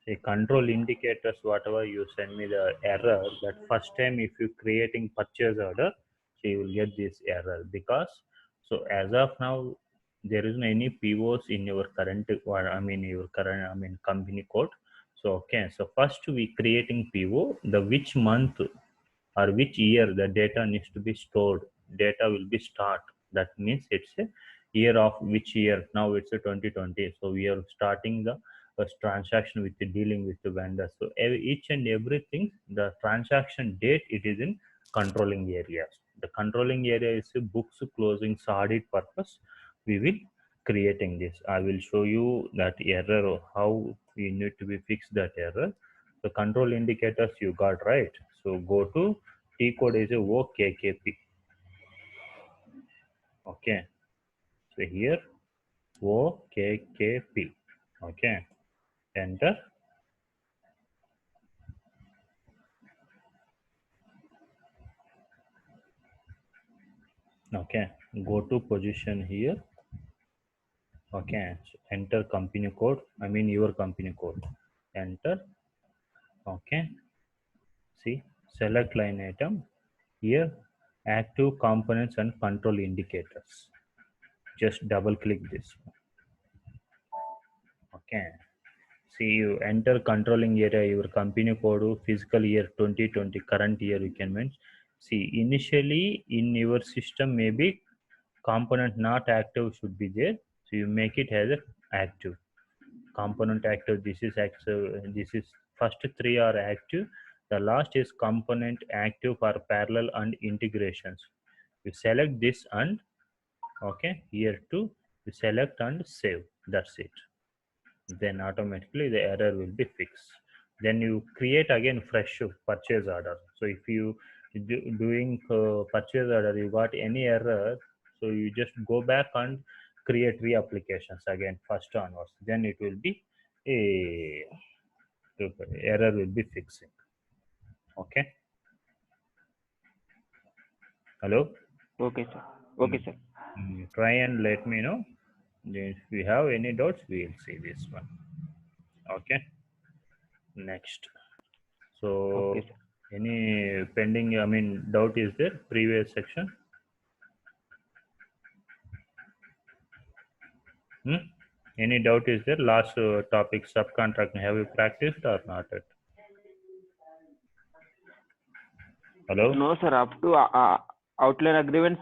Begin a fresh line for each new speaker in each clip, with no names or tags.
a control indicators, whatever you send me the error, that first time if you creating purchase order, so you will get this error. Because so as of now there is no any POs in your current, or your current company code. So okay, so first we creating PO, the which month or which year the data needs to be stored, data will be start. That means it's a year of which year. Now it's a 2020, so we are starting the first transaction with the dealing with the vendor. So each and everything, the transaction date, it is in controlling areas. The controlling area is a books closing audit purpose. We will creating this. I will show you that error or how we need to be fix that error. The control indicators you got right. So go to T code is a OKKP. Okay. So here OKKP. Okay. Enter. Okay. Go to position here. Okay. So enter company code. Your company code. Enter. Okay. See, select line item. Here, active components and control indicators. Just double click this one. Okay. See, you enter controlling area, your company code, fiscal year 2020, current year you can mention. See, initially in your system, maybe component not active should be there. So you make it as a active. Component active, this is active, this is first three are active. The last is component active for parallel and integrations. You select this and okay, here too, you select and save. That's it. Then automatically the error will be fixed. Then you create again fresh purchase order. So if you doing purchase order, you got any error, so you just go back and create reapplications again first onwards. Then it will be a error will be fixing. Okay. Hello.
Okay, sir. Okay, sir.
Try and let me know. If we have any doubts, we will see this one. Okay. Next. So
Okay, sir.
any pending, doubt is there? Previous section? Any doubt is there? Last topic, subcontracting. Have you practiced or not yet? Hello?
No, sir. Up to outline agreement,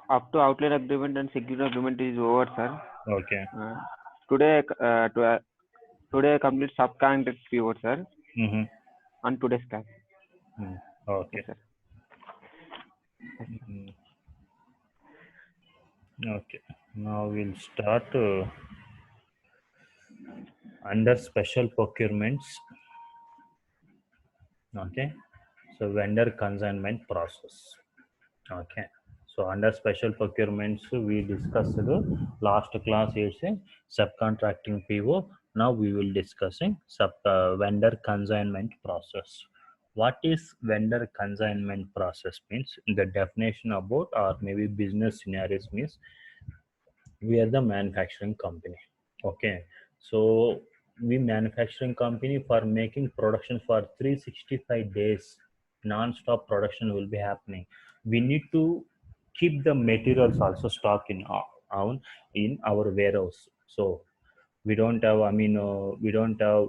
up to outline agreement and security agreement is over, sir.
Okay.
Today, today I complete subcontract PO, sir.
Mm-hmm.
On today's class.
Okay.
Yes, sir.
Okay. Now we'll start under special procurements. Okay. So vendor consignment process. Okay. So under special procurements, we discussed the last class is a subcontracting PO. Now we will discussing vendor consignment process. What is vendor consignment process means? The definition about, or maybe business scenarios means, we are the manufacturing company. Okay. So we manufacturing company for making production for 365 days, non-stop production will be happening. We need to keep the materials also stock in our warehouse. So we don't have,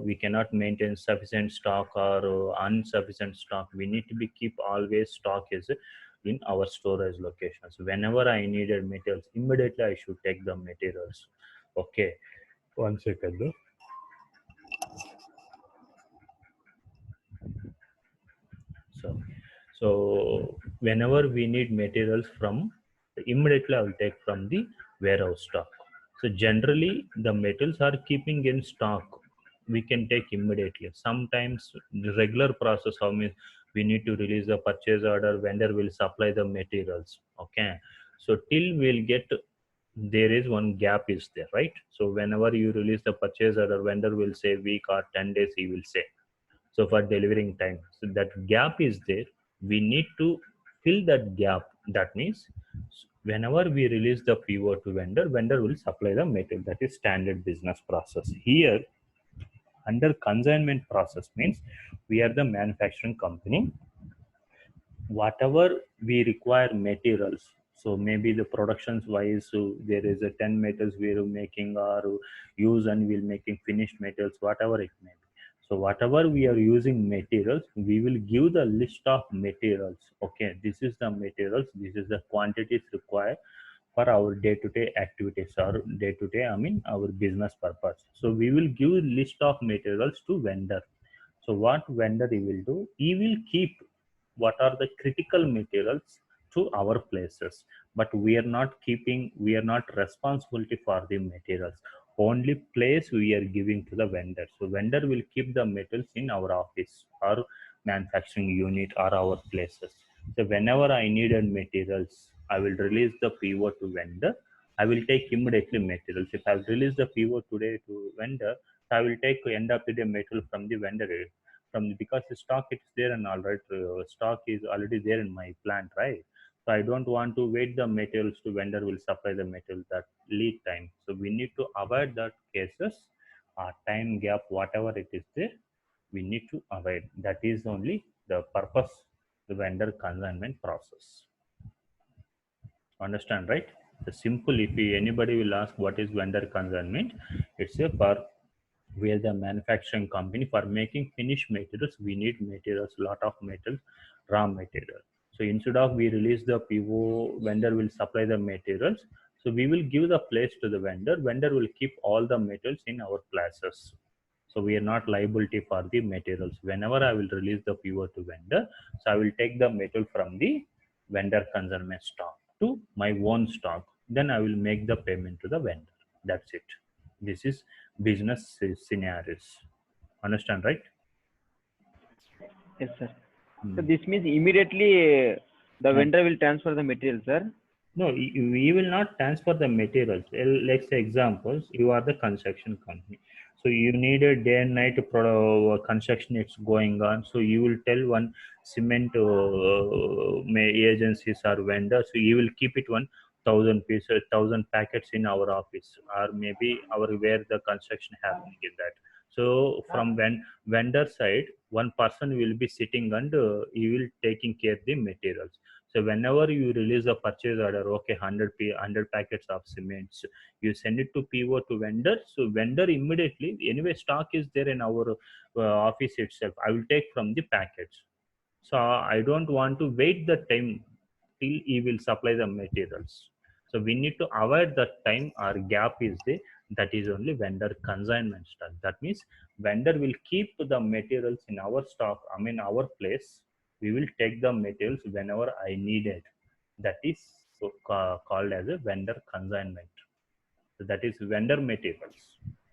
we cannot maintain sufficient stock or insufficient stock. We need to be keep always stock is in our storage locations. Whenever I needed materials, immediately I should take the materials. Okay. One second. So whenever we need materials from, immediately I will take from the warehouse stock. So generally the metals are keeping in stock. We can take immediately. Sometimes the regular process, how means we need to release the purchase order, vendor will supply the materials. Okay. So till we'll get, there is one gap is there, right? So whenever you release the purchase order, vendor will say week or 10 days, he will say. So for delivering time, so that gap is there. We need to fill that gap. That means whenever we release the PO to vendor, vendor will supply the material. That is standard business process. Here Under consignment process means we are the manufacturing company. Whatever we require materials, so maybe the productions wise, so there is a 10 metals we are making or use and we'll making finished metals, whatever it may be. So whatever we are using materials, we will give the list of materials. Okay, this is the materials, this is the quantities required for our day-to-day activities or day-to-day, I mean our business purpose. So we will give list of materials to vendor. So what vendor he will do, he will keep what are the critical materials to our places, but we are not keeping, we are not responsibility for the materials. Only place we are giving to the vendor. So vendor will keep the metals in our office or manufacturing unit or our places. So whenever I needed materials, I will release the PO to vendor. I will take immediately materials. If I release the PO today to vendor, I will take end of the day material from the vendor, because the stock is there and all right, stock is already there in my plant, right? So I don't want to wait the materials to vendor will supply the material, that lead time. So we need to avoid that cases, time gap, whatever it is there, we need to avoid. That is only the purpose, the vendor consignment process. Understand, right? The simple, if anybody will ask what is vendor consignment, it's a for, we are the manufacturing company. For making finished materials we need materials, lot of metals, raw material. So instead of we release the PO, vendor will supply the materials. So we will give the place to the vendor, vendor will keep all the metals in our places. So we are not liability for the materials. Whenever I will release the PO to vendor, so I will take the metal from the vendor consignment stock to my own stock, then I will make the payment to the vendor. That's it. This is business scenarios. Understand, right?
Yes, sir. So
Hmm.
this means immediately the
Uh,
vendor will transfer the material, sir.
No, we will not transfer the materials. Let's say examples, you are the construction company. So you need a day and night construction, it's going on. So you will tell one cement agencies or vendors, so you will keep it 1,000 pieces, 1,000 packets in our office, or maybe our where the construction happening in that. So from vendor side, one person will be sitting and he will taking care the materials. So whenever you release a purchase order, okay, 100 packets of cements, you send it to PO to vendor. So vendor immediately, anyway, stock is there in our office itself. I will take from the packets. So I don't want to wait the time till he will supply the materials. So we need to avoid that time or gap is there. That is only vendor consignment stock. That means vendor will keep the materials in our stock, I mean our place. We will take the materials whenever I need it. That is so called as a vendor consignment. So that is vendor materials.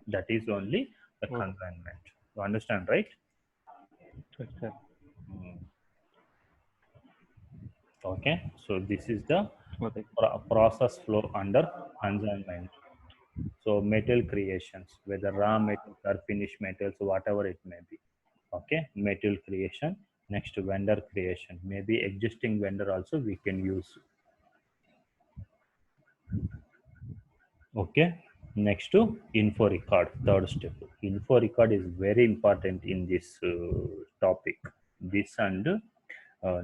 That is only the
Okay,
consignment. You understand, right?
yes, sir.
Mm. Okay. So this is the
Okay.
process flow under consignment. So metal creations, whether raw metals or finished metals, whatever it may be. Okay, metal creation. Next, vendor creation. Maybe existing vendor also we can use. Okay. Next to info record, third step. Info record is very important in this topic. This and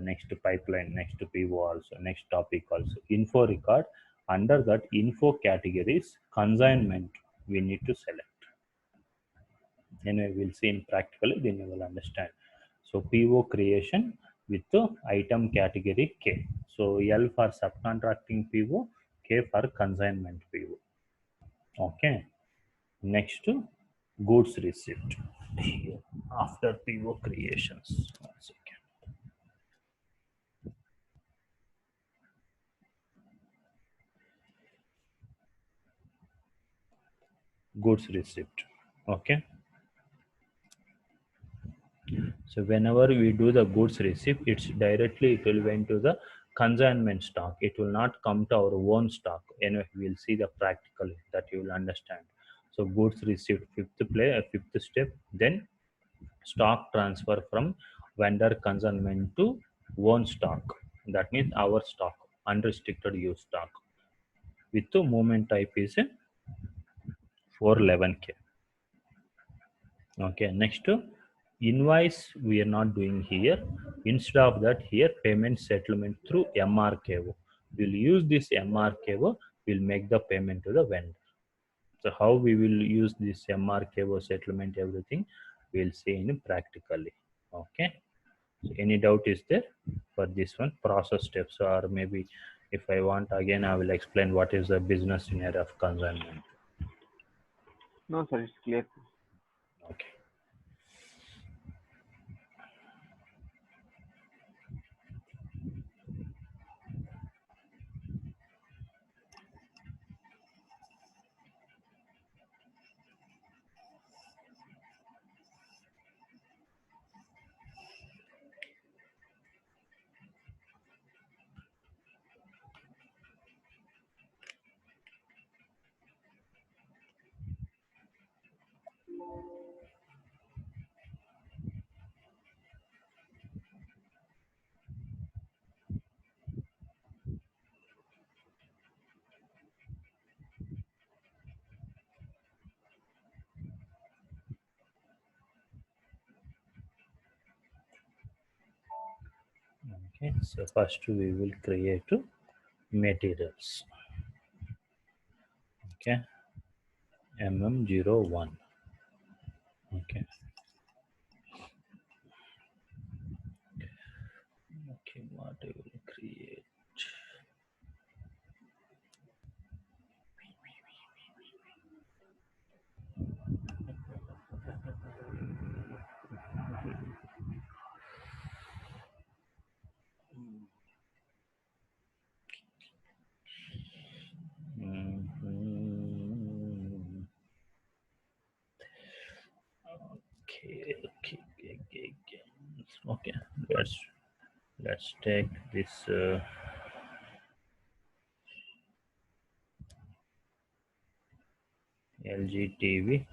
next pipeline, next PO also, next topic also. Info record. Under that info categories, consignment we need to select. Anyway, we'll see in practically, then you will understand. So PO creation with the item category K. So L for subcontracting PO, K for consignment PO. Okay. Next, goods receipt. Here, after PO creations. One second. Goods receipt. Okay. So whenever we do the goods receipt, it's directly it will went to the consignment stock. It will not come to our own stock. Anyway, we'll see the practical that you will understand. So goods received, fifth step. Then stock transfer from vendor consignment to own stock. That means our stock, unrestricted use stock. With the movement type is a 411K. Okay, next invoice we are not doing here. Instead of that, here payment settlement through MRKO. We'll use this MRKO, we'll make the payment to the vendor. So how we will use this MRKO settlement, everything we'll see in practically. Okay. So any doubt is there for this one process steps, or maybe if I want again I will explain what is the business scenario of consignment.
No, sir, it's clear.
Okay. Okay. So first we will create materials. Okay. MM01. Okay. Okay. What I will create. Mhm. Okay, okay. Okay, let's take this LG TV.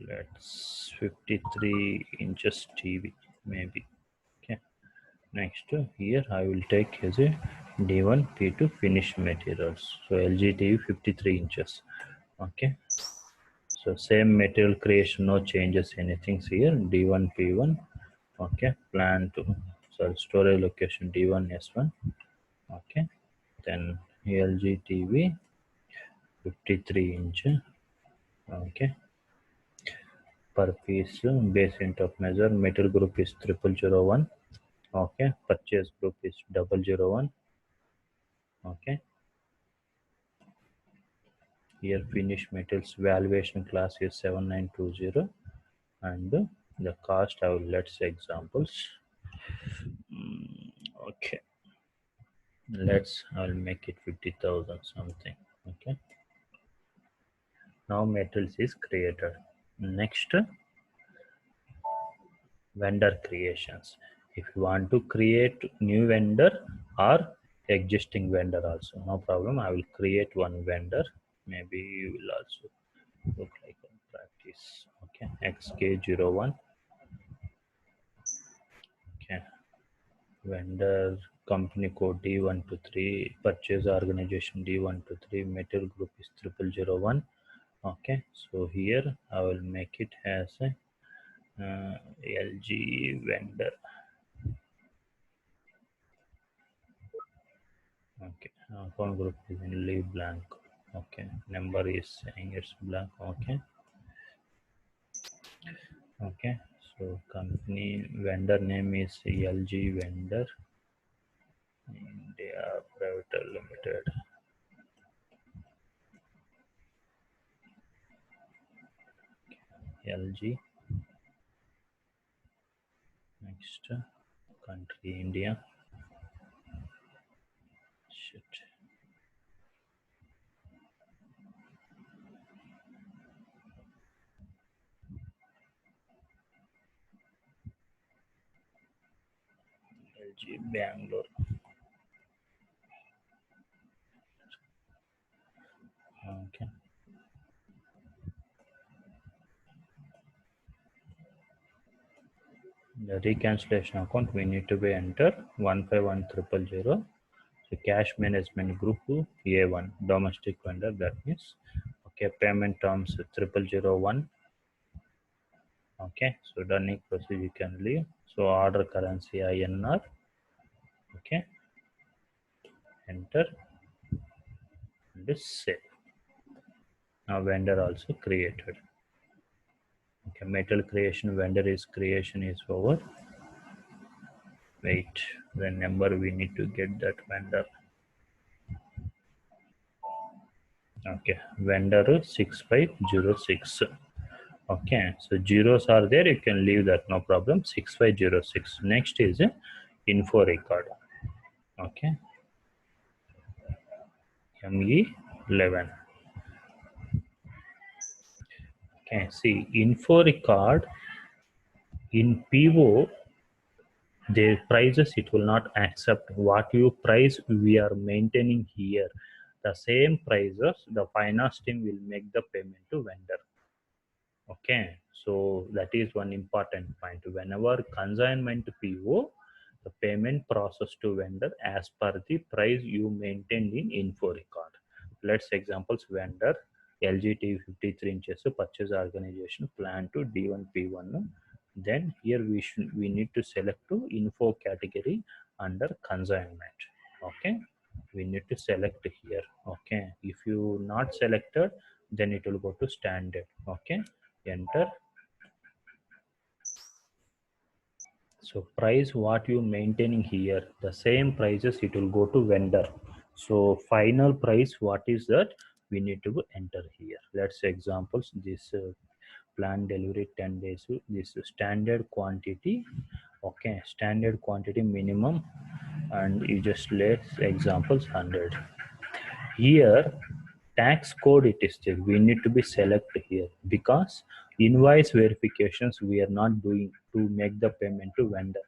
Let's 53 inches TV maybe. Okay. Next here I will take as a D1 P2 finish materials. So LG TV 53 inches. Okay. So same material creation, no changes, anything here. D1 P1. Okay. Plan to so storage location D1 S1. Okay. Then LG TV 53 inch. Okay. Per piece base int of measure metal group is 0001. Okay. Purchase group is 001. Okay. Here finish metals valuation class is 7920, and the cost I will let's examples. Okay. Let's I'll make it 50,000 something. Okay. Now metals is created. Next, vendor creations. If you want to create new vendor or existing vendor also, no problem. I will create one vendor. Maybe you will also look like a practice. Okay. XK01. Okay. Vendor company code D123, purchase organization D123, material group is 0001. Okay, so here I will make it as a LG vendor. Okay, account group is only blank. Okay, number is saying it's blank. Okay, okay, so company vendor name is LG vendor India Private Limited. LG. Next, country India. Shit. LG Bangalore. Okay. The reconciliation account we need to be enter 151000. So cash management group A1 domestic vendor, that means okay, payment terms 0001. Okay, so running procedure you can leave. So order currency INR. Okay, enter and save. Now vendor also created. Okay, metal creation vendor is creation is over. Wait, the number we need to get that vendor. Okay, vendor 6506. Okay, so zeros are there, you can leave that, no problem. 6506. Next is info record. Okay, ME11. Okay, see info record in PO, their prices it will not accept what you price we are maintaining here. The same prices, the finance team will make the payment to vendor. Okay, so that is one important point. Whenever consignment PO, the payment process to vendor as per the price you maintained in info record. Let's examples vendor LGT 53 inches purchase organization plan to D1 P1. Then here we need to select to info category under consignment. Okay, we need to select here. Okay, if you not selected, then it will go to standard. Okay, enter. So price what you maintaining here, the same prices it will go to vendor. So final price what is that we need to enter here. Let's say examples this plan delivery 10 days, this standard quantity. Okay, standard quantity minimum, and you just let examples 100. Here tax code it is there, we need to be select here because invoice verifications we are not doing to make the payment to vendor.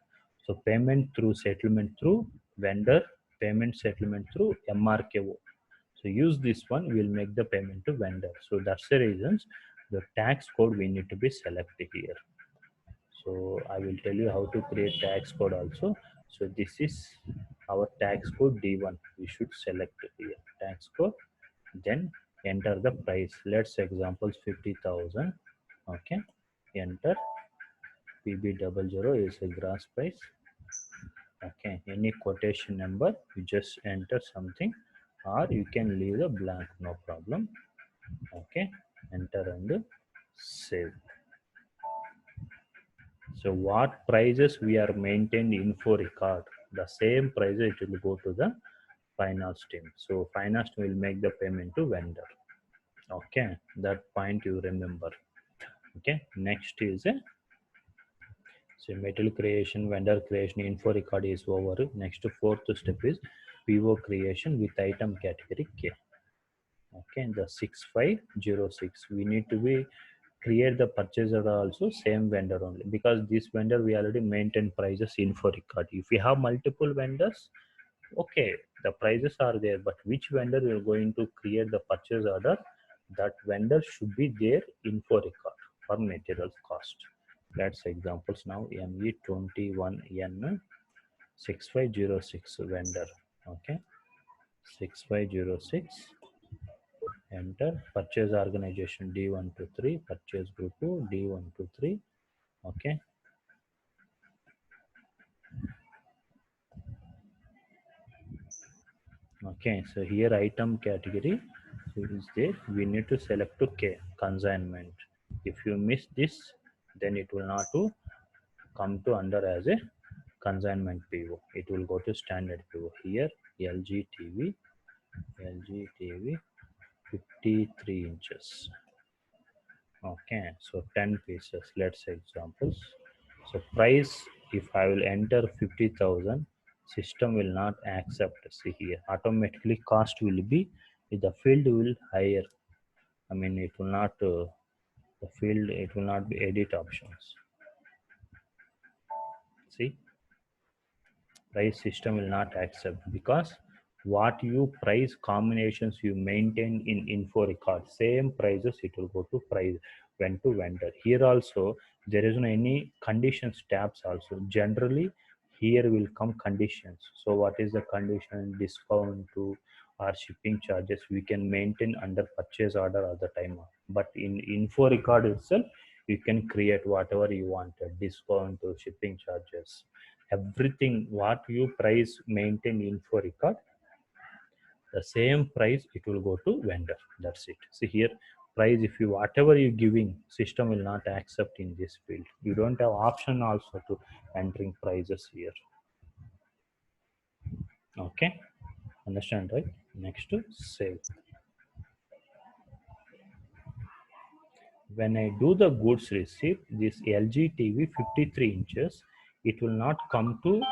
So payment through settlement through vendor, payment settlement through MRKO. So use this one, we'll make the payment to vendor. So that's the reasons the tax code we need to be selected here. So I will tell you how to create tax code also. So this is our tax code D1, we should select here tax code, then enter the price. Let's examples 50,000. Okay, enter. PB00 is a gross price. Okay, any quotation number you just enter something, or you can leave the blank, no problem. Okay, enter and save. So what prices we are maintained info record, the same prices it will go to the finance team. So finance team will make the payment to vendor. Okay, that point you remember. Okay, next is a so metal creation, vendor creation, info record is over. Next fourth step is PO creation with item category K. Okay, the 6506 we need to be create the purchase order also same vendor only, because this vendor we already maintain prices info record. If we have multiple vendors, okay, the prices are there, but which vendor we are going to create the purchase order, that vendor should be there info record for materials cost. Let's examples now. ME21N 6506 vendor. Okay, 6506, enter. Purchase organization D1 to 3, purchase group D1 to 3. Okay, okay, so here item category is there, we need to select to K consignment. If you miss this, then it will not to come to under as a consignment PO, it will go to standard PO. Here LG TV 53 inches. Okay, so 10 pieces. Let's say examples. So price, if I will enter 50,000, system will not accept. See here, automatically cost will be, the field will higher. I mean, it will not, the field, it will not be edit options. See, price system will not accept because what you price combinations you maintain in info record, same prices it will go to price when to vendor. Here also there is no any conditions tabs also. Generally here will come conditions. So what is the condition, discount to or shipping charges we can maintain under purchase order at the time. But in info record itself You can create whatever you wanted, discount, shipping charges, everything what you price maintain info record, the same price it will go to vendor. That's it. See here, price, if you whatever you giving, system will not accept in this field. You don't have option also to entering prices here. Okay, understand, right? Next to save. When I do the goods receipt, this LG TV 53 inches, it will not come to,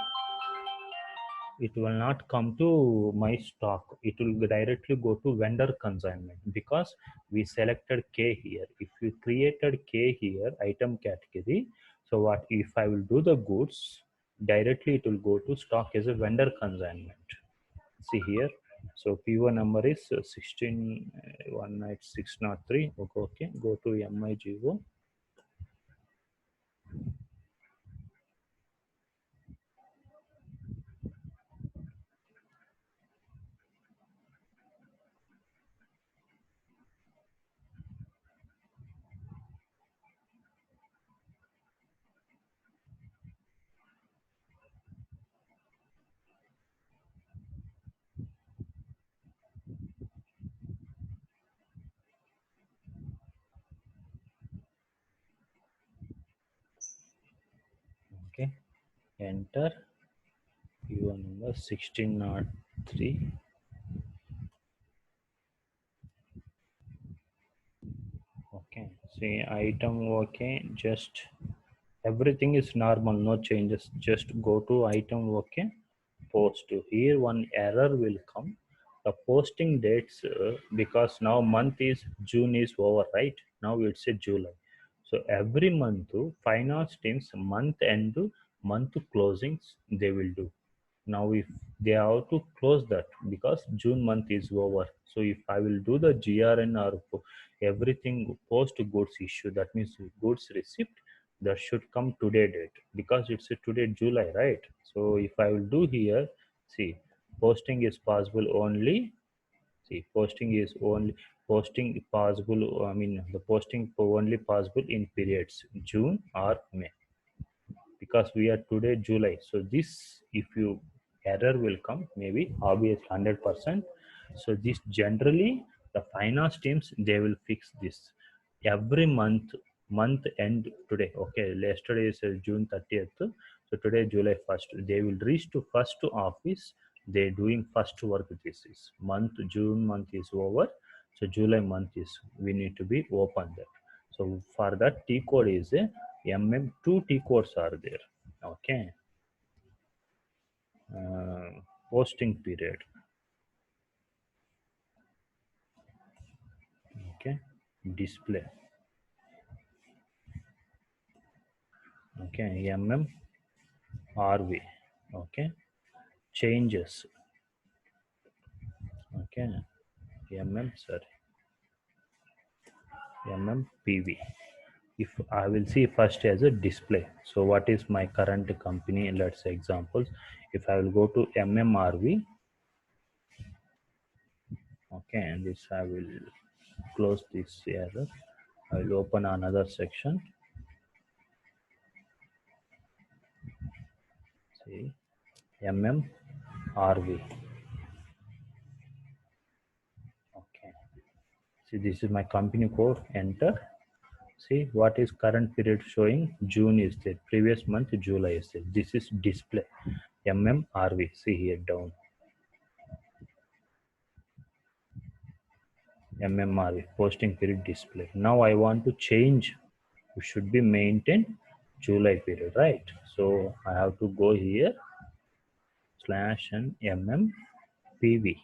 it will not come to my stock. It will directly go to vendor consignment because we selected K here. If you created K here item category, so what if I will do the goods directly, it will go to stock as a vendor consignment. See here, so PO number is 1619603. Okay, okay, go to MIGO. Okay, enter PO number 1603. Okay, see item. Okay, just everything is normal, no changes. Just go to item. Okay, post to here, one error will come. The posting dates, because now month is June is over, right? Now it's a July. So every month finance teams month end, month closings they will do. Now if they have to close that because June month is over, so if I will do the GRN or everything post goods issue, that means goods receipt, that should come today date because it's a today July, right? So if I will do here, see, posting is possible only, see, posting is only, posting possible, I mean the posting only possible in periods June or May, because we are today July. So this, if you error will come, maybe obvious 100%. So this generally the finance teams they will fix this every month. Month end today. Okay, yesterday is June 30th. So today July 1st. They will reach to first office. They doing first work. This is month June month is over. So July month is we need to be open there. So for that T code is a two T codes are there. Okay, uh, posting period. Okay, display. Okay, RV. Okay, changes. Okay, sorry, PV. If I will see first as a display. So what is my current company? Let's say examples. If I will go to RV. Okay, and this I will close this error. I will open another section. See, RV. Okay. See, this is my company code. Enter. See what is current period showing. June is there. Previous month July is there. This is display. RV. See here down. RV. Posting period display. Now I want to change. It should be maintained July period, right? So I have to go here slash and PV.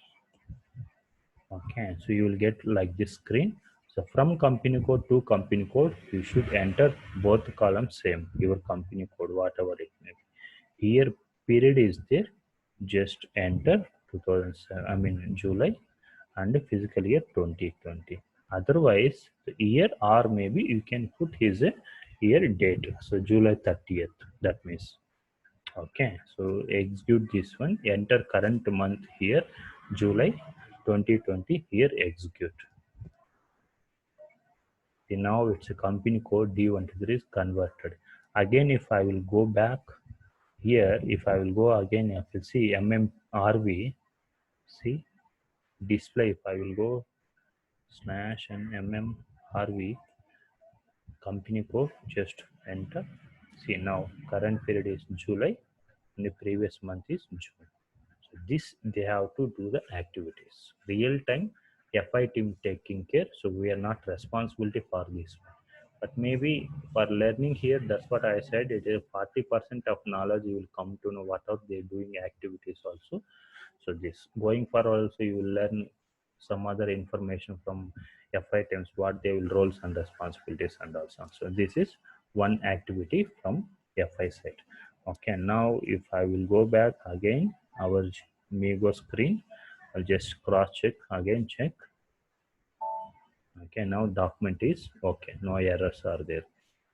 Okay, so you will get like this screen. So from company code to company code, you should enter both columns same, your company code, whatever it may be. Here period is there, just enter 2007, I mean July, and physical year 2020. Otherwise, the year or maybe you can put his year date. So July 30th, that means. Okay, so execute this one, enter current month here, July 2020, here execute. Now it's a company code D123 is converted. Again, if I will go back here, if I will go again, I will see MMRV, see display. If I will go slash and MMRV company code, just enter. See now current period is July and the previous month is June. So this they have to do the activities. Real time FI team taking care. So we are not responsibility for this one. But maybe for learning here, that's what I said. It is 40% of knowledge you will come to know what are they doing activities also. So this going forward also you will learn some other information from FI teams, what they will roles and responsibilities and also. So this is one activity from FI side. Okay, now if I will go back again, our Migo screen, I'll just cross check again, check. Okay, now document is okay, no errors are there,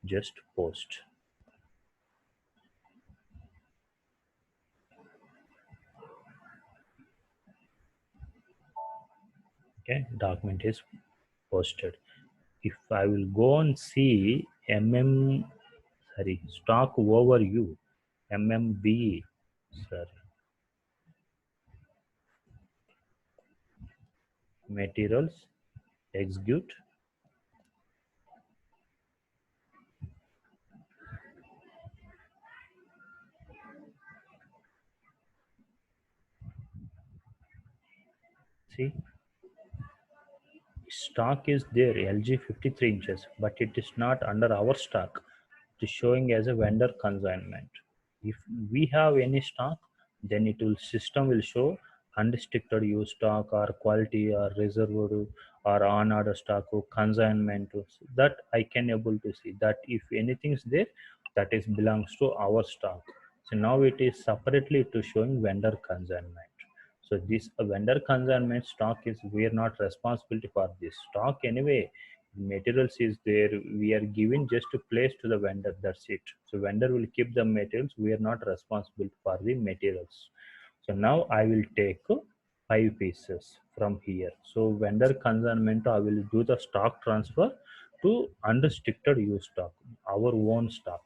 just post. Okay, document is posted. If I will go and see stock overview, MMB, sorry, materials, execute. See, stock is there, LG 53 inches, but it is not under our stock. It is showing as a vendor consignment. If we have any stock, then it will system will show unrestricted use stock or quality or reserved or on order stock or consignment. That I can able to see that if anything is there, that is belongs to our stock. So now it is separately to showing vendor consignment. So this vendor consignment stock is we are not responsibility for this stock anyway. Materials is there, we are giving just to place to the vendor, that's it. So vendor will keep the materials, we are not responsible for the materials. So now I will take 5 pieces from here. So vendor consignment, I will do the stock transfer to unrestricted use stock, our own stock.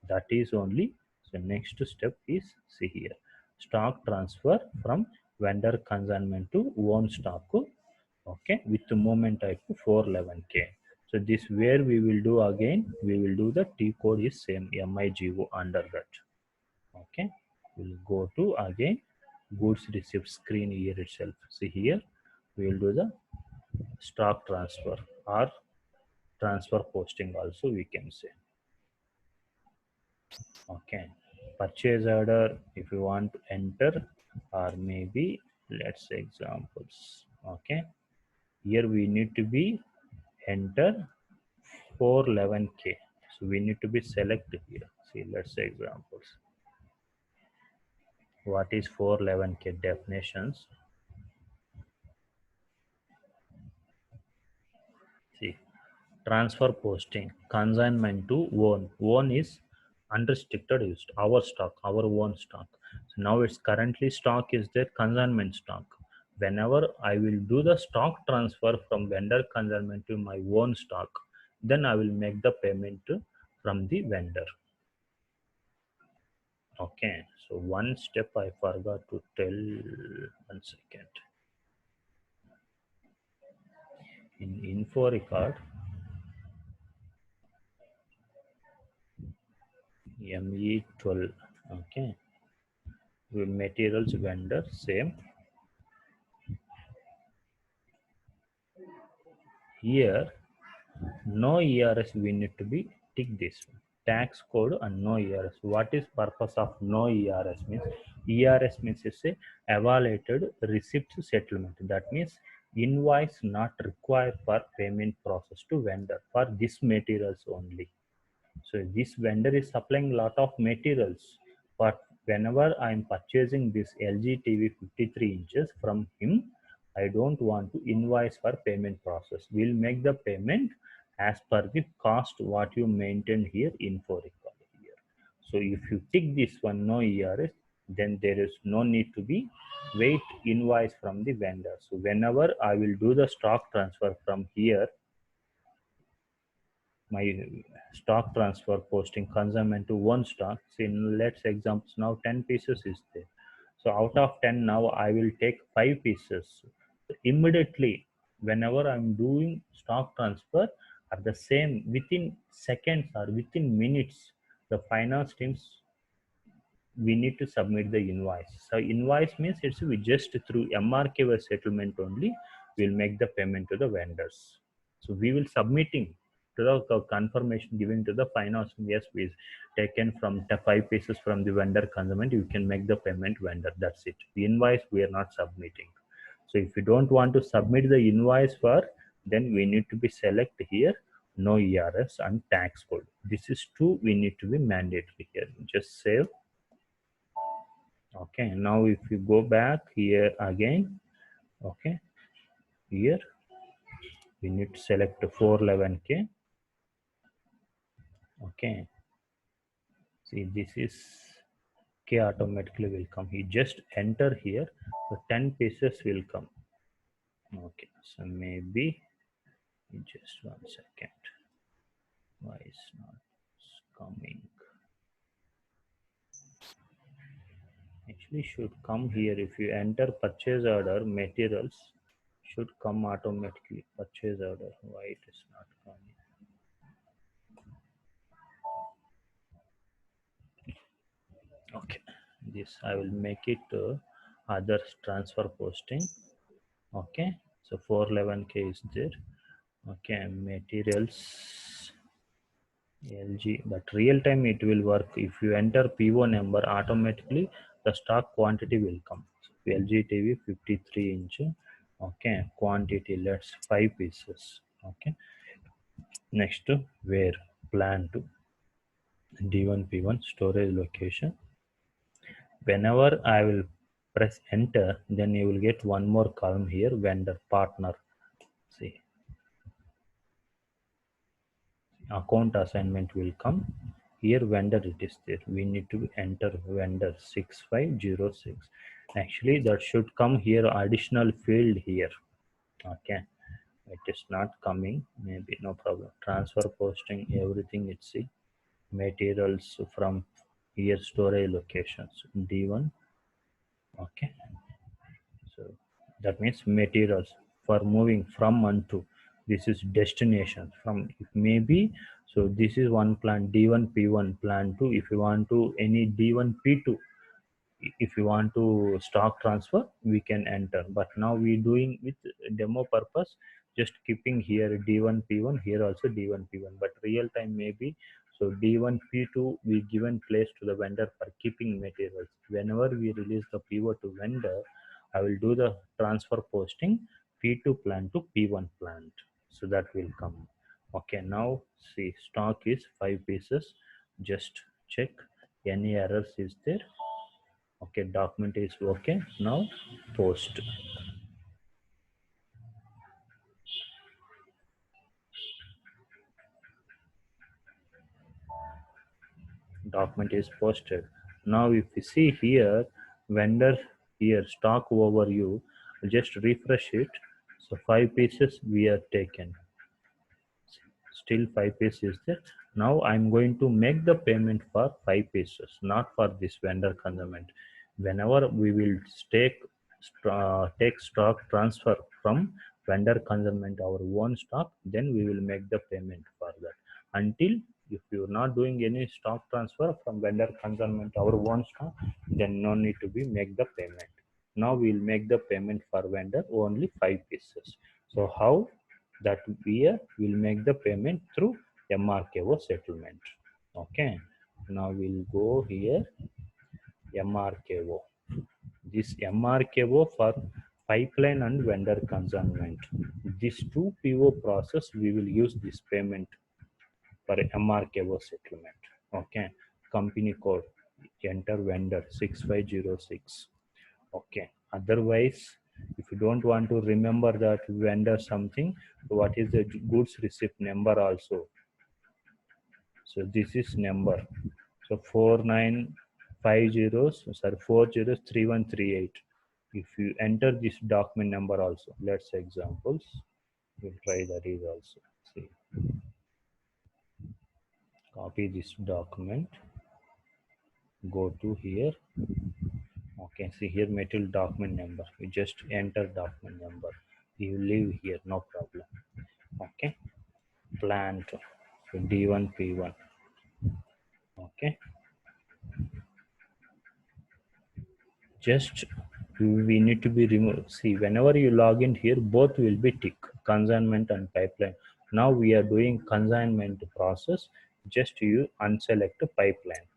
That is only. So next step is, see here, stock transfer from vendor consignment to own stock. Okay, with the moment type 411k. So this where we will do again, we will do the T code is same MIGO under that. Okay, we'll go to again goods receipt screen here itself. See here, we will do the stock transfer or transfer posting also we can say. Okay, purchase order if you want to enter, or maybe let's say examples. Okay, here we need to be enter 411k. So we need to be selected here. See, let's say examples. What is 411k definitions? See, transfer posting, consignment to own. Own is unrestricted use, our stock, our own stock. So now it's currently stock is there, consignment stock. Whenever I will do the stock transfer from vendor consignment to my own stock, then I will make the payment from the vendor. Okay, so one step I forgot to tell. 1 second. In info record, ME12. Okay, with materials vendor same. Here, no ERS we need to be tick this one. Tax code and no ERS. What is purpose of no ERS means? ERS means it's a evaluated receipt settlement. That means invoice not required for payment process to vendor for this materials only. So this vendor is supplying lot of materials, but whenever I am purchasing this LG TV 53 inches from him, I don't want to invoice for payment process. We'll make the payment as per the cost what you maintain here info record here. So if you tick this one no ERS, then there is no need to be wait invoice from the vendor. So whenever I will do the stock transfer from here, my stock transfer posting consignment to one stock. See, let's examples now 10 pieces is there. So out of 10 now I will take 5 pieces. So immediately whenever I'm doing stock transfer, at the same within seconds or within minutes, the finance teams, we need to submit the invoice. So invoice means it's we just through MRKV settlement only we'll make the payment to the vendors. So we will submitting to the confirmation giving to the finance. Yes, we taken from the 5 pieces from the vendor consignment. You can make the payment vendor. That's it. The invoice we are not submitting. So if you don't want to submit the invoice for, then we need to be select here no ERS and tax code. This is two we need to be mandatory here. Just save. Okay, now if you go back here again, okay, here we need to select 411K. Okay, see this is K automatically will come. You just enter here, the 10 pieces will come. Okay, so maybe just 1 second. Why is not coming? Actually should come here. If you enter purchase order, materials should come automatically. Purchase order, why it is not coming? Okay, this I will make it others transfer posting. Okay, so 411K is there. Okay, materials LG, but real time it will work. If you enter PO number, automatically the stock quantity will come. So LG TV 53 inch. Okay, quantity let's 5 pieces. Okay, next where plan to D1 P1 storage location. Whenever I will press enter, then you will get one more column here, vendor partner. See, account assignment will come. Here vendor it is there. We need to enter vendor 6506. Actually that should come here additional field here. Okay, it is not coming, maybe no problem. Transfer posting everything it's see. Materials from here storage locations D1. Okay, so that means materials for moving from and to. This is destination from maybe. So this is one plan D1 P1 plan 2. If you want to any D1 P2, if you want to stock transfer we can enter, but now we doing with demo purpose, just keeping here D1 P1, here also D1 P1, but real time maybe. So D1 P2 we given place to the vendor for keeping materials. Whenever we release the PO to vendor, I will do the transfer posting P2 plant to P1 plant, so that will come. Okay, now see stock is 5 pieces. Just check any errors is there. Okay, document is okay. Now post. Document is posted. Now if you see here vendor, here stock overview, just refresh it. So 5 pieces we are taken. Still 5 pieces there. Now I'm going to make the payment for 5 pieces, not for this vendor consignment. Whenever we will take stock transfer from vendor consignment our own stock, then we will make the payment for that. Until if you're not doing any stock transfer from vendor consignment our own stock, then no need to be make the payment. Now we'll make the payment for vendor only 5 pieces. So how that we will make the payment through MRKO settlement. Okay, now we'll go here MRKO. This MRKO for pipeline and vendor consignment. These two PO process we will use this payment for MRKO settlement. Okay, company code enter vendor 6506. Okay, otherwise if you don't want to remember that vendor something, what is the goods receipt number also. So this is number. So 4950, sorry, 403138. If you enter this document number also, let's examples, we'll try that is also. See, Copy this document, go to here. Okay, see here material document number. You just enter document number. You leave here, no problem. Okay, plant. So D1 P1. Okay, just we need to be removed. See, whenever you log in here, both will be tick, consignment and pipeline. Now we are doing consignment process. Just you unselect pipeline.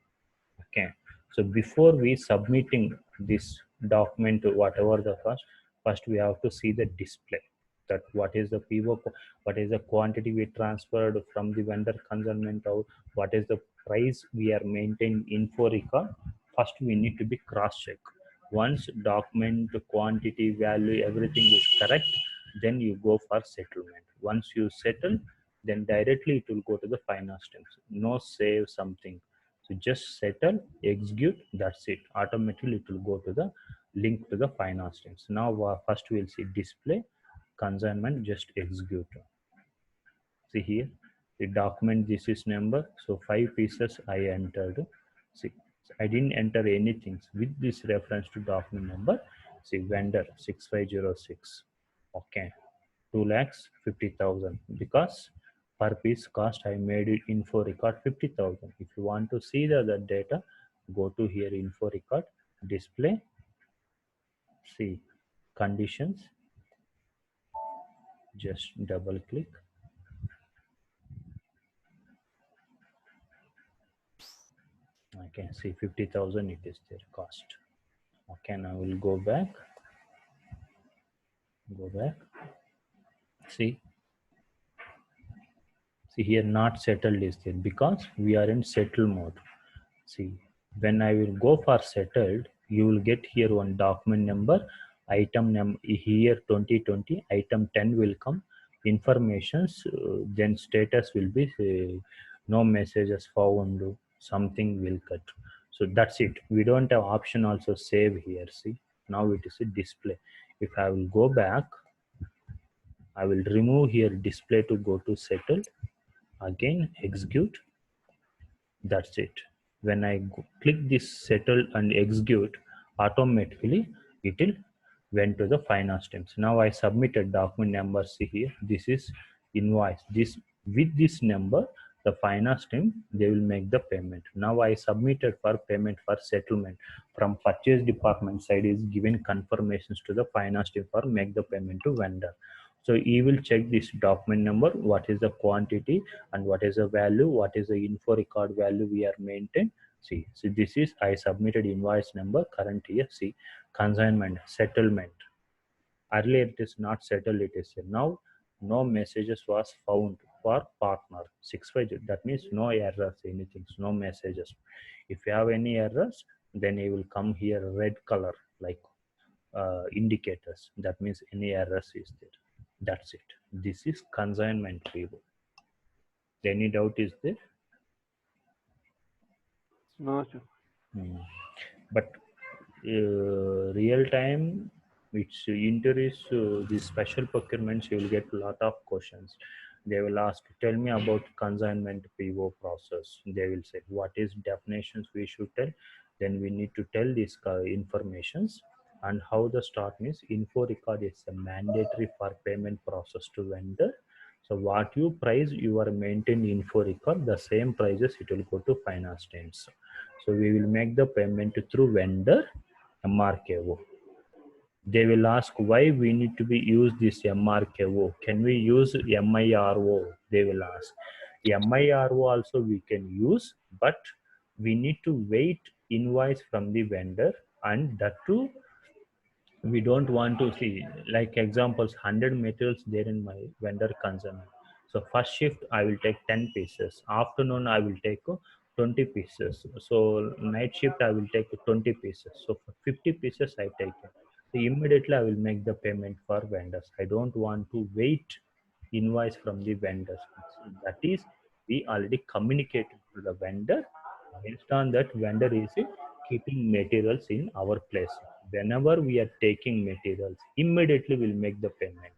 Okay, so before we submitting this document to whatever the first we have to see the display, that what is the PO, what is the quantity we transferred from the vendor consignment out, what is the price we are maintaining info record. First we need to be cross check. Once document quantity value everything is correct, then you go for settlement. Once you settle, then directly it will go to the finance steps, no save something. So just settle, execute, that's it. Automatically it will go to the link to the finance teams. Now first we'll see display, consignment, just execute. See here, the document this is number. So 5 pieces I entered. See, I didn't enter anything with this reference to document number. See vendor 6506. Okay, 2,50,000 because per piece cost I made it info record 50,000. If you want to see the data, go to here info record, display, see conditions, just double click. I can see 50,000 it is their cost. Okay, now we'll go back, see here not settled is there because we are in settle mode. See, when I will go for settled, you will get here one document number, item number here 2020, item 10 will come, informations, then status will be no messages found, something will cut. So that's it. We don't have option also save here. See, now it is a display. If I will go back, I will remove here display to go to settled, again execute, that's it. When I click this settle and execute, automatically it will went to the finance teams. Now I submitted document number. See here, this is invoice, this with this number the finance team they will make the payment. Now I submitted for payment for settlement. From purchase department side is given confirmations to the finance team for make the payment to vendor. So he will check this document number, what is the quantity and what is the value, what is the info record value we are maintain. See, so this is I submitted invoice number current year. See, consignment settlement. Earlier it is not settled, it is now no messages was found for partner 650. That means no errors, anything, no messages. If you have any errors, then you will come here red color like indicators. That means any errors is there. That's it. This is consignment PO. Any doubt is there?
No, sir.
Hmm. But real time, which interest these special procurements, you will get a lot of questions. They will ask, tell me about consignment PO process. They will say, what is definitions we should tell? Then we need to tell these informations and how the start means info record is a mandatory for payment process to vendor. So what you price, you are maintain info record, the same prices it will go to finance teams. So we will make the payment through vendor MRKO. They will ask why we need to be use this MRKO. Can we use MIRO? They will ask. MIRO also we can use, but we need to wait invoice from the vendor, and that too we don't want to see like examples 100 materials there in my vendor consignment. So first shift I will take 10 pieces, afternoon I will take 20 pieces, so night shift I will take 20 pieces, so for 50 pieces I take it. So immediately I will make the payment for vendors. I don't want to wait invoice from the vendors. So that is we already communicated to the vendor. Based on that, vendor is keeping materials in our place. Whenever we are taking materials, immediately we'll make the payment.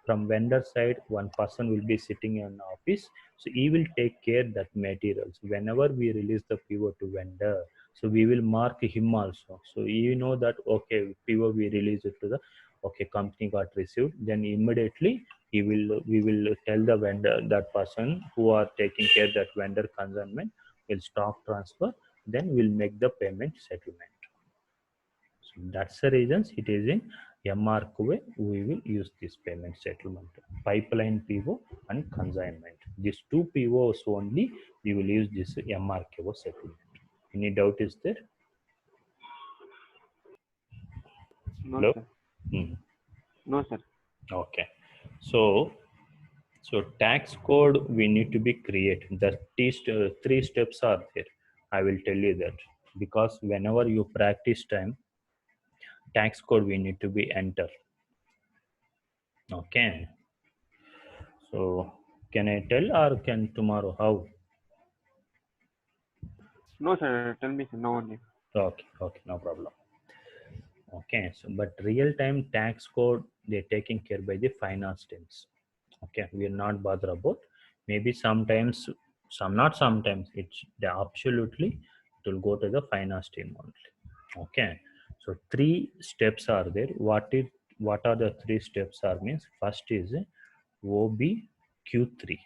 From vendor side, one person will be sitting in office, so he will take care that materials. Whenever we release the PO to vendor, so we will mark him also. So you know that okay, PO we release it to the okay company got received. Then immediately we will tell the vendor that person who are taking care that vendor consignment will stock transfer. Then we'll make the payment settlement. So that's the reasons it is in MRQA. We will use this payment settlement, pipeline PO and consignment. These two POs only we will use this MRQA settlement. Any doubt is there?
No,
Hello?
sir.
Hmm.
No, sir.
Okay. So tax code we need to be created. The three steps are there. I will tell you that because whenever you practice time, tax code we need to be enter. Okay. So can I tell or can tomorrow how?
No, sir. Tell me, sir. No only.
Okay, okay, no problem. Okay, so but real time tax code they're taken care by the finance teams. Okay, we are not bothered about. Maybe sometimes, some not sometimes. It's the absolutely it will go to the finance team only. Okay, so three steps are there. What are the three steps are means first is OBQ3.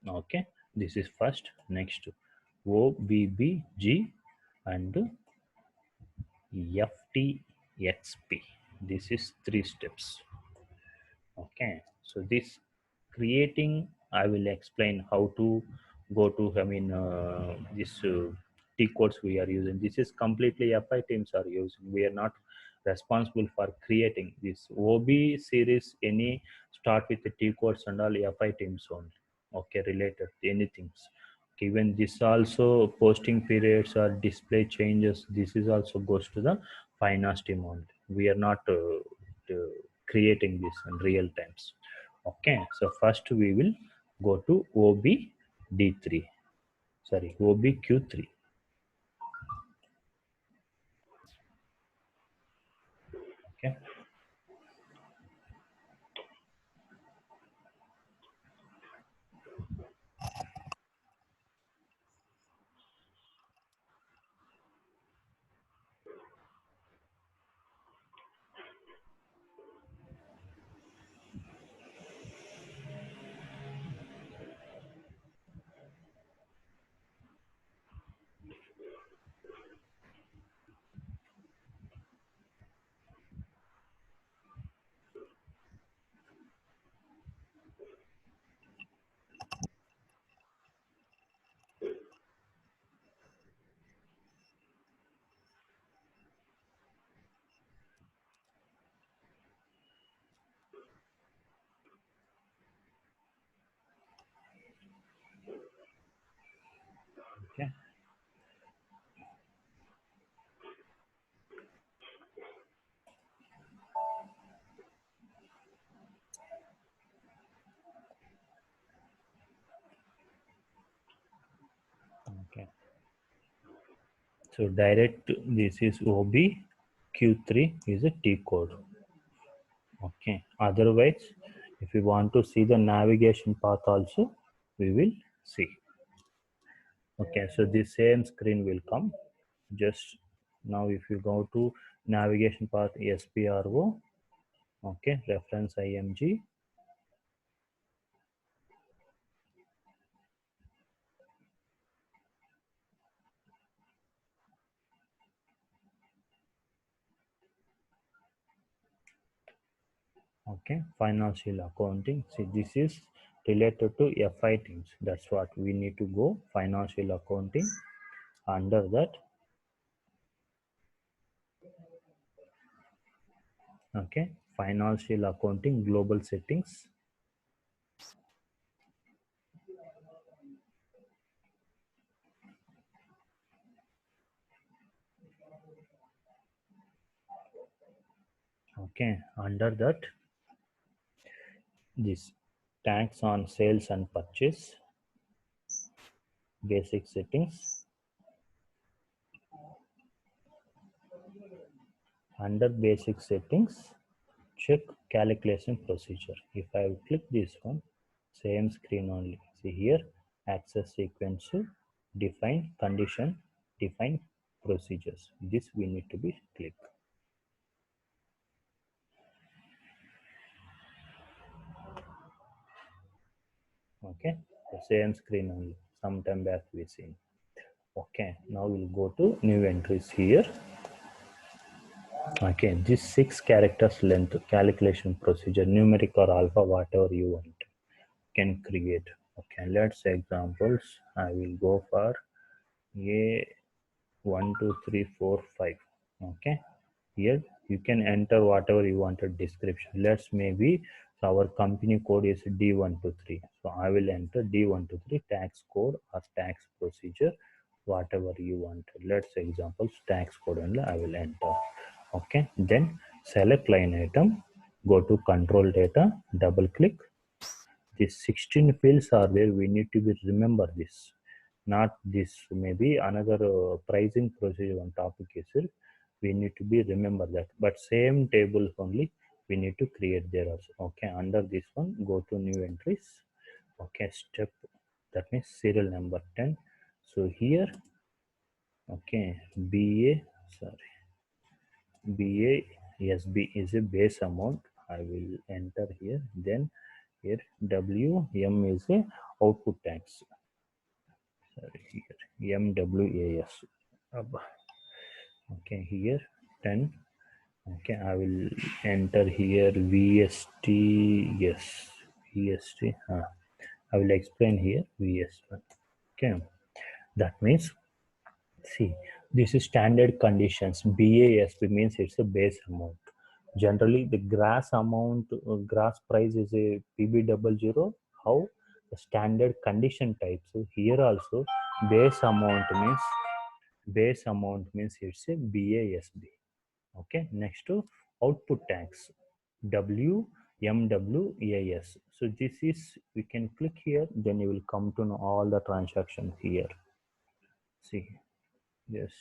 Okay, this is first. Next OBBG and FTXP. This is three steps. Okay, so this creating, I will explain how to go to. I mean, this T codes we are using. This is completely FI teams are using. We are not responsible for creating this OB series. Any start with the T codes and all FI teams only. Okay, related to anything. Even this also posting periods or display changes. This is also goes to the finance team only. We are not creating this in real times. Okay, so first we will go to OBD3. Sorry, OBQ3. Okay, okay, okay. So direct this is OBQ3 is a T code. Okay. Otherwise, if you want to see the navigation path also, we will see. Okay, so the same screen will come. Just now, if you go to navigation path SPRO, okay, reference IMG, okay, financial accounting. See, this is related to FI teams. That's what we need to go. Financial accounting. Under that, okay, financial accounting global settings. Okay, under that, this tax on sales and purchase, basic settings. Under basic settings, check calculation procedure. If I click this one, same screen only. See here, access sequence, define condition, define procedures. This we need to be click. Okay, the same screen only. Sometime back we seen. Okay, now we'll go to new entries here. Okay, this 6 characters length calculation procedure, numeric or alpha, whatever you want, can create. Okay, let's say examples. I will go for a 1 2 3 4 5. Okay, here you can enter whatever you wanted description. Let's maybe our company code is D123. So I will enter D123 tax code or tax procedure, whatever you want. Let's say examples tax code only I will enter. Okay, then select line item, go to control data, double click. These 16 fields are there. We need to be remember this, not this. Maybe another pricing procedure on topic is it. We need to be remember that. But same table only we need to create there also. Okay, under this one, go to new entries. Okay, step that means serial number 10. So here, okay, BA, sorry, BASB is a base amount. I will enter here. Then here WM is a output tax. Sorry, here MWAS. Okay, here 10. Okay, I will enter here VST. Yes, VST. I will explain here VS1. Okay, that means see, this is standard conditions. BASP means it's a base amount. Generally, the gross amount, gross price is a PB00. How? The standard condition type. So here also, base amount means it's a BASB. Okay. Next to output tax, WMWAS. So this is we can click here. Then you will come to know all the transactions here. See, yes.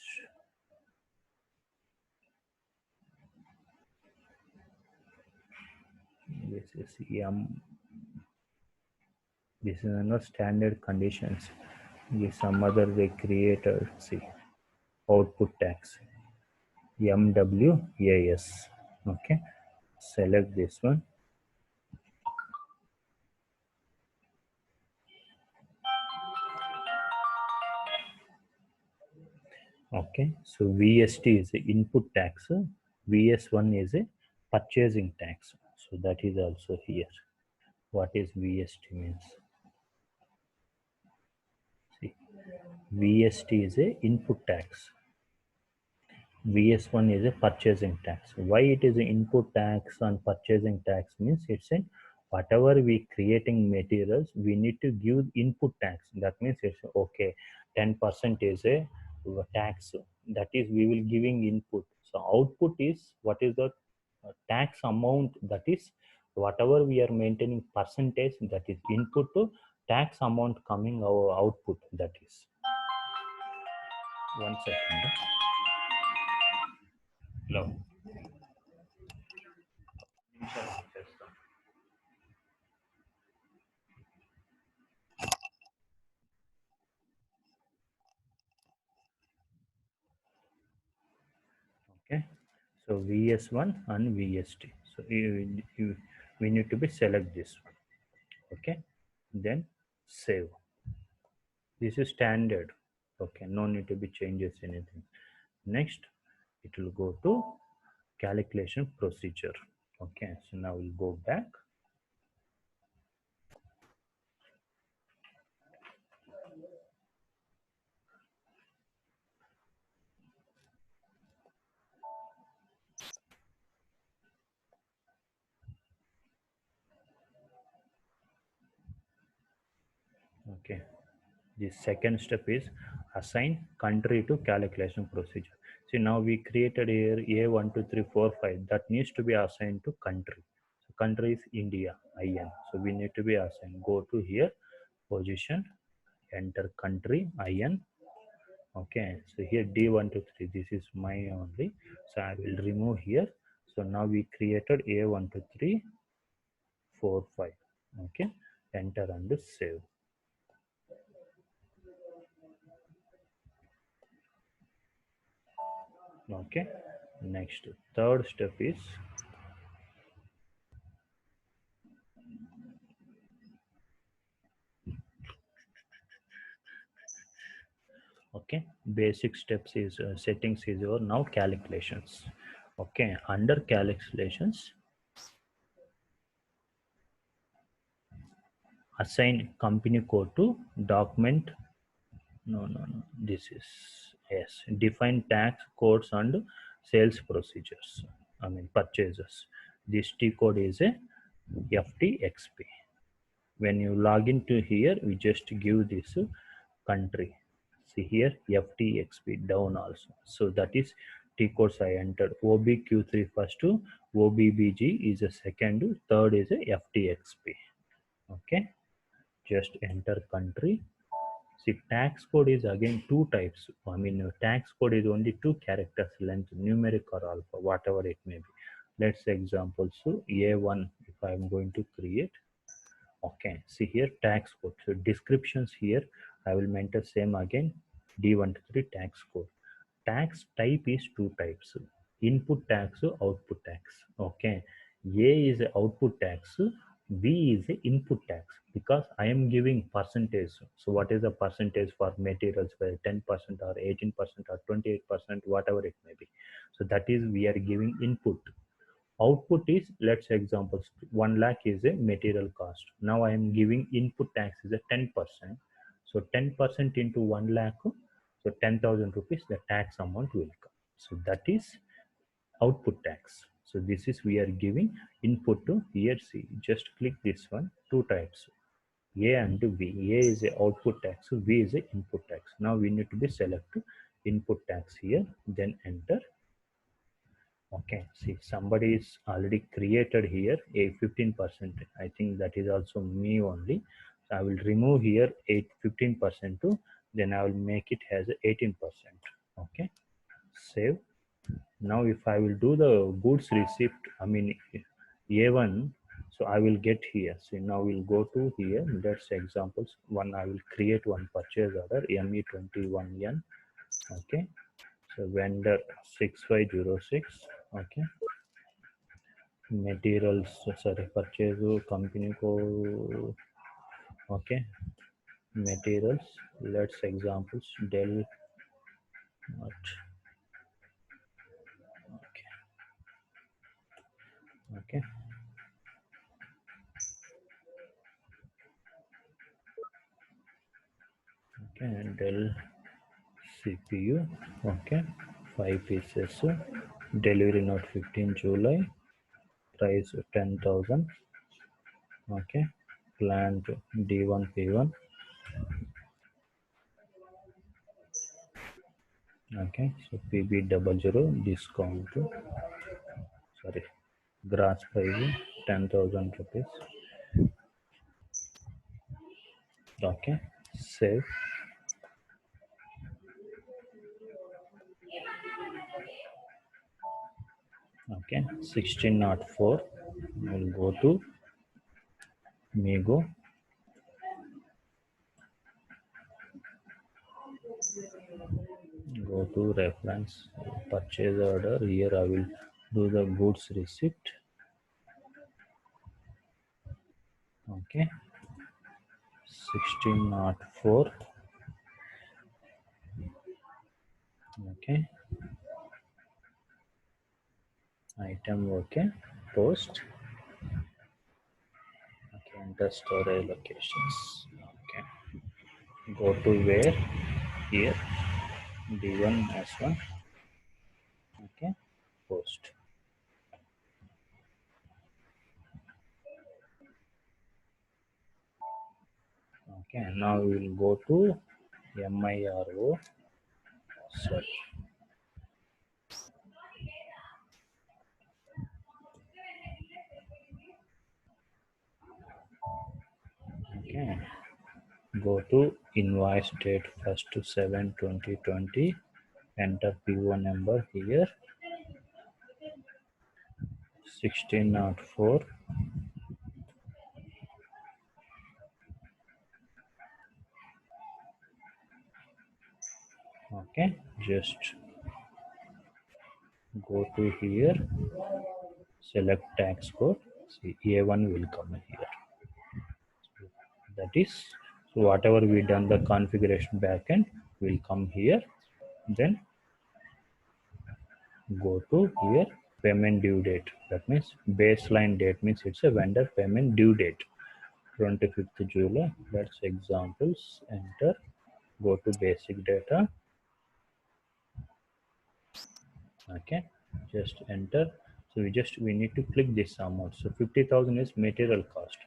This is this is not standard conditions. This some other they created. See, output tax MWAS. Okay, select this one. Okay, so VST is the input tax. VS1 is a purchasing tax. So that is also here. What is VST means? See, VST is a input tax. VS1 is a purchasing tax. Why it is an input tax and purchasing tax means it's a whatever we creating materials, we need to give input tax. That means it's okay, 10% is a tax. That is we will giving input. So output is what is the tax amount, that is whatever we are maintaining percentage, that is input to tax amount coming our output, that is. One second. Hello. Okay, so VS1 and VST. So we need to be select this one. Okay, then save. This is standard. Okay, no need to be changes anything. Next, it will go to calculation procedure. Okay, so now we'll go back. Okay, the second step is assign country to calculation procedure. See, now we created here A12345, that needs to be assigned to country. So country is India, IN. So we need to be assigned. Go to here, position, enter country, IN. Okay, so here D123, this is my only. So I will remove here. So now we created A1 to 3, 4, 5. Okay, enter and save. Okay, next third step is okay, basic steps is settings is your now calculations. Okay, under calculations assign company code to document. No, this is, yes, define tax codes and sales procedures, I mean purchases. This T code is a FTXP. When you log into here we just give this country. See here FTXP down also, so that is T codes I entered. OBQ3 first, OBBG is a second, third is a FTXP. Okay, just enter country. See, tax code is again two types. I mean, tax code is only two characters length, numeric or alpha, whatever it may be. Let's say example. So A1, if I'm going to create, okay, see here tax code. So descriptions here, I will mention same again, D1 to 3 tax code. Tax type is two types: input tax, output tax. Okay, A is a output tax, B is a input tax, because I am giving percentage. So what is the percentage for materials, where 10% or 18% or 28%, whatever it may be. So that is we are giving input. Output is, let's say examples, 1 lakh is a material cost. Now I am giving input tax is a 10%. So 10% into 1 lakh, so 10,000 rupees the tax amount will come. So that is output tax. So this is we are giving input to here. See, just click this one, two types, A and B. A is a output tax, B is a input tax. Now we need to be select input tax here, then enter. Okay, see somebody is already created here a 15%. I think that is also me only. So I will remove here 15% to, then I will make it as 18%. Okay, save. Now if I will do the goods receipt, I mean A1, so I will get here. So now we'll go to here. That's examples. One I will create one purchase order ME21N. Okay, so vendor 6506. Okay, materials, sorry, purchase company code. Okay, materials, let's examples Dell. What? Okay, okay, okay, Dell CPU. Okay, 5 pieces, delivery note 15 July, price 10,000. Okay, planned D1 P1. Okay, so PB 00 discount, sorry, gross price 10,000 rupees. Okay, save. Okay, 1604. We'll go to Migo. Go to reference purchase order. Here I will do the goods receipt. Okay, 1604. Okay, item. Okay, post. Okay, enter storage locations. Okay, go to where, here D1 S1. Okay, post. Okay, now we will go to MIRO. Sorry. Okay, go to invoice date 1st to 7 2020. Enter PO number here. 1604. Okay, just go to here, select tax code. See, A1 will come here. That is, so whatever we done the configuration backend will come here. Then go to here, payment due date. That means baseline date means it's a vendor payment due date. 25th July. Let's examples. Enter. Go to basic data. Okay, just enter. So we need to click this amount. So 50,000 is material cost.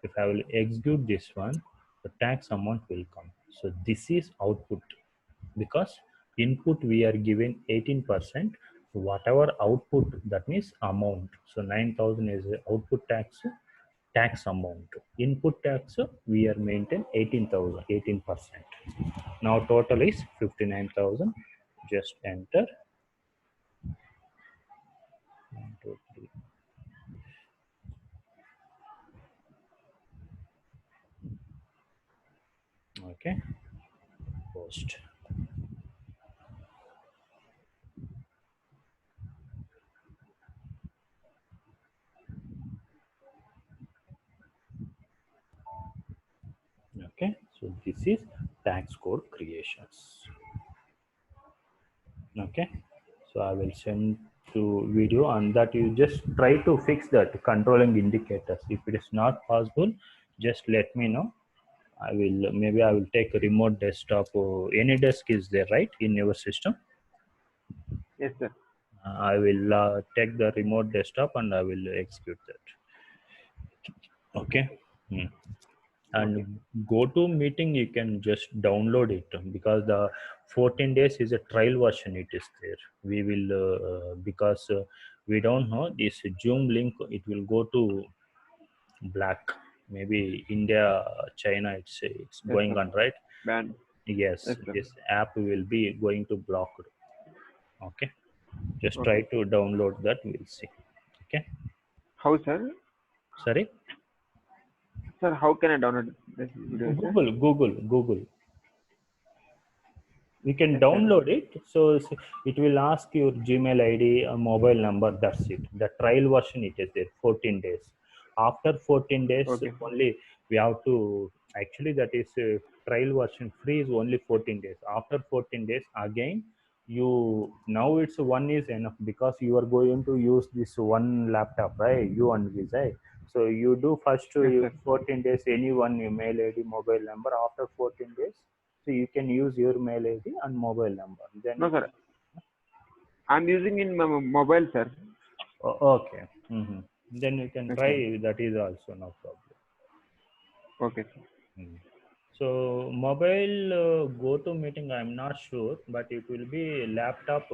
If I will execute this one, the tax amount will come. So this is output, because input we are giving 18%. So whatever output, that means amount. So 9,000 is the output tax amount. Input tax we are maintain 18,000, 18%. Now total is 59,000. Just enter. 1, 2, 3. Okay, post. Okay, so this is tax code creations. Okay, so I will send to video, and that you just try to fix that controlling indicators. If it is not possible, just let me know. I will take a remote desktop, or any desk is there, right, in your system.
Yes, sir.
I will take the remote desktop and I will execute that. Okay. Hmm.
Okay.
And go to meeting, you can just download it, because the 14 days is a trial version. It is there. We will because we don't know this Zoom link, it will go to black. Maybe India, China, it's
Yes,
going
sir.
on, right?
Ban.
Yes,
Yes, sir.
this app will be going to block. Okay, just try
Okay.
to download that, we'll see. Okay,
How, sir?
sorry.
Sir, how can I download this video, sir?
Google. You can
Yes, sir.
download it. So it will ask your Gmail ID, a mobile number. That's it. The trial version, it is there 14 days. After 14 days
Okay, sir.
only, we have to, actually that is trial version free is only 14 days. After 14 days again, you, now it's one is enough, because you are going to use this one laptop, right? You and Vijay. So you do first
Yes, sir.
14 days, any one email ID, mobile number. After 14 days, so you can use your mail ID and mobile number. Then
No, sir. I'm using in my mobile, sir.
okay. Then you can
Yes,
try.
sir.
That is also no problem.
Okay, sir.
Mm. So mobile go to meeting, I'm not sure, but it will be laptop.